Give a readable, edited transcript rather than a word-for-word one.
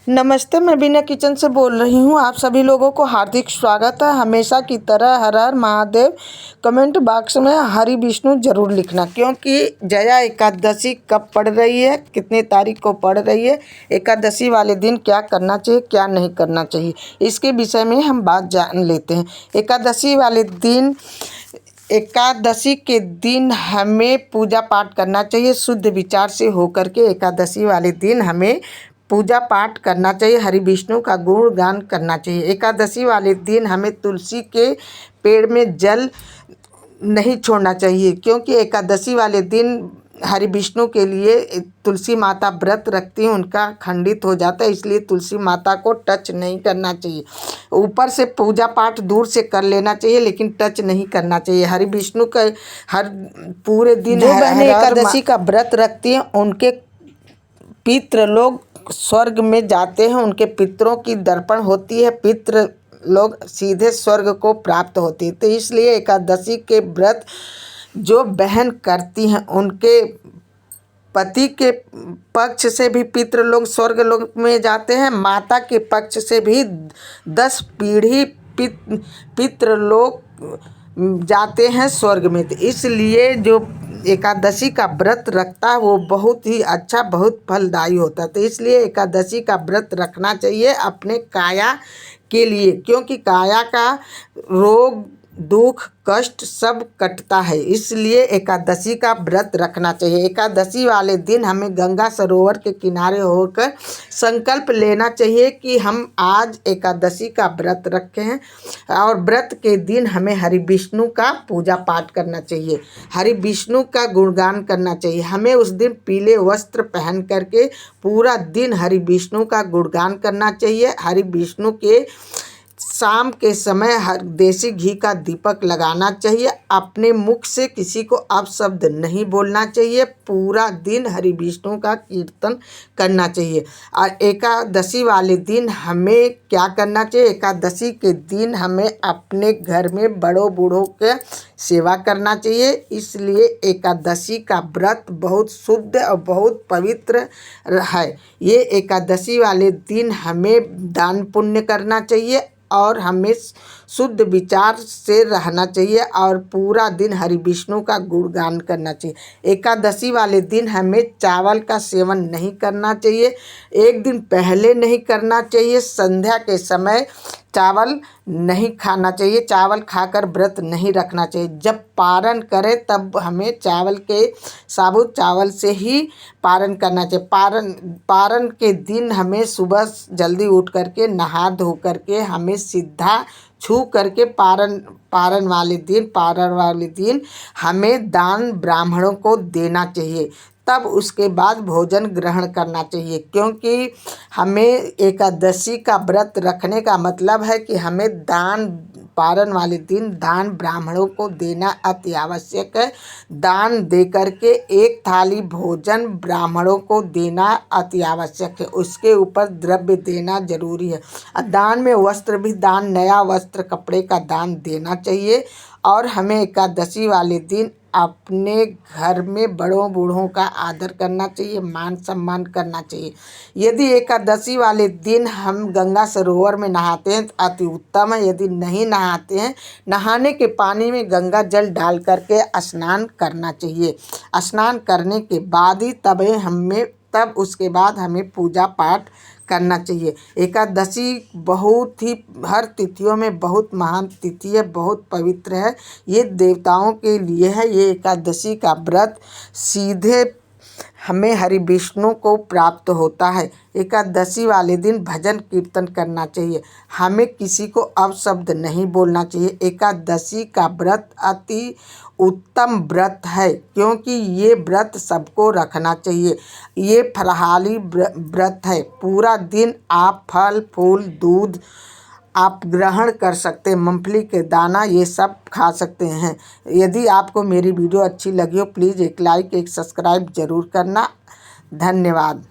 नमस्ते, मैं बीना किचन से बोल रही हूँ। आप सभी लोगों को हार्दिक स्वागत है। हमेशा की तरह हर हर महादेव कमेंट बॉक्स में हरि विष्णु जरूर लिखना, क्योंकि जया एकादशी कब पड़ रही है, कितनी तारीख को पड़ रही है, एकादशी वाले दिन क्या करना चाहिए, क्या नहीं करना चाहिए, इसके विषय में हम बात जान लेते हैं। एकादशी के दिन हमें पूजा पाठ करना चाहिए शुद्ध विचार से होकर के। एकादशी वाले दिन हमें पूजा पाठ करना चाहिए, हरि विष्णु का गुणगान करना चाहिए। एकादशी वाले दिन हमें तुलसी के पेड़ में जल नहीं छोड़ना चाहिए, क्योंकि एकादशी वाले दिन हरि विष्णु के लिए तुलसी माता व्रत रखती हैं, उनका खंडित हो जाता है, इसलिए तुलसी माता को टच नहीं करना चाहिए। ऊपर से पूजा पाठ दूर से कर लेना चाहिए, लेकिन टच नहीं करना चाहिए। हरि विष्णु का हर पूरे दिन जो बहनें एकादशी का व्रत रखती हैं, उनके पितृ लोग स्वर्ग में जाते हैं, उनके पितरों की दर्पण होती है, पितृ लोग सीधे स्वर्ग को प्राप्त होती है। तो इसलिए एकादशी के व्रत जो बहन करती हैं, उनके पति के पक्ष से भी पितृ लोग स्वर्ग लोक में जाते हैं, माता के पक्ष से भी 10 पीढ़ी पितृ लोग जाते हैं स्वर्ग में। तो इसलिए जो एकादशी का व्रत रखता है वो बहुत ही अच्छा, बहुत फलदायी होता है। तो इसलिए एकादशी का व्रत रखना चाहिए अपने काया के लिए, क्योंकि काया का रोग दुख कष्ट सब कटता है, इसलिए एकादशी का व्रत रखना चाहिए। एकादशी वाले दिन हमें गंगा सरोवर के किनारे होकर संकल्प लेना चाहिए कि हम आज एकादशी का व्रत रखे हैं, और व्रत के दिन हमें हरि विष्णु का पूजा पाठ करना चाहिए, हरि विष्णु का गुणगान करना चाहिए। हमें उस दिन पीले वस्त्र पहन करके पूरा दिन हरि विष्णु का गुणगान करना चाहिए। हरि विष्णु के शाम के समय हर देसी घी का दीपक लगाना चाहिए। अपने मुख से किसी को अपशब्द नहीं बोलना चाहिए। पूरा दिन हरि विष्णु का कीर्तन करना चाहिए। और एकादशी वाले दिन हमें क्या करना चाहिए? एकादशी के दिन हमें अपने घर में बड़ों बूढ़ों के सेवा करना चाहिए। इसलिए एकादशी का व्रत बहुत शुद्ध और बहुत पवित्र है। ये एकादशी वाले दिन हमें दान पुण्य करना चाहिए और हमें शुद्ध विचार से रहना चाहिए और पूरा दिन हरि विष्णु का गुणगान करना चाहिए। एकादशी वाले दिन हमें चावल का सेवन नहीं करना चाहिए, एक दिन पहले नहीं करना चाहिए। संध्या के समय चावल नहीं खाना चाहिए, चावल खाकर व्रत नहीं रखना चाहिए। जब पारण करें तब हमें चावल के साबुत चावल से ही पारण करना चाहिए। पारण के दिन हमें सुबह जल्दी उठ करके नहा धो करके हमें सीधा छू करके पारण वाले दिन हमें दान ब्राह्मणों को देना चाहिए, तब उसके बाद भोजन ग्रहण करना चाहिए। क्योंकि हमें एकादशी का व्रत रखने का मतलब है कि हमें पारण वाले दिन दान ब्राह्मणों को देना अति आवश्यक है। दान दे करके एक थाली भोजन ब्राह्मणों को देना अति आवश्यक है, उसके ऊपर द्रव्य देना जरूरी है। दान में वस्त्र भी दान, नया वस्त्र कपड़े का दान देना चाहिए। और हमें एकादशी वाले दिन अपने घर में बड़ों बूढ़ों का आदर करना चाहिए, मान सम्मान करना चाहिए। यदि एकादशी वाले दिन हम गंगा सरोवर में नहाते हैं तो अति उत्तम है। यदि नहीं नहाते हैं, नहाने के पानी में गंगा जल डाल करके स्नान करना चाहिए। स्नान करने के बाद ही तब उसके बाद हमें पूजा पाठ करना चाहिए। एकादशी बहुत ही हर तिथियों में बहुत महान तिथि है, बहुत पवित्र है। ये देवताओं के लिए है। ये एकादशी का व्रत सीधे हमें हरि विष्णु को प्राप्त होता है। एकादशी वाले दिन भजन कीर्तन करना चाहिए, हमें किसी को अपशब्द नहीं बोलना चाहिए। एकादशी का व्रत अति उत्तम व्रत है, क्योंकि ये व्रत सबको रखना चाहिए। ये फलहारी व्रत है। पूरा दिन आप फल फूल दूध आप ग्रहण कर सकते हैं, मूंगफली के दाना ये सब खा सकते हैं। यदि आपको मेरी वीडियो अच्छी लगी हो, प्लीज़ एक लाइक एक सब्सक्राइब ज़रूर करना। धन्यवाद।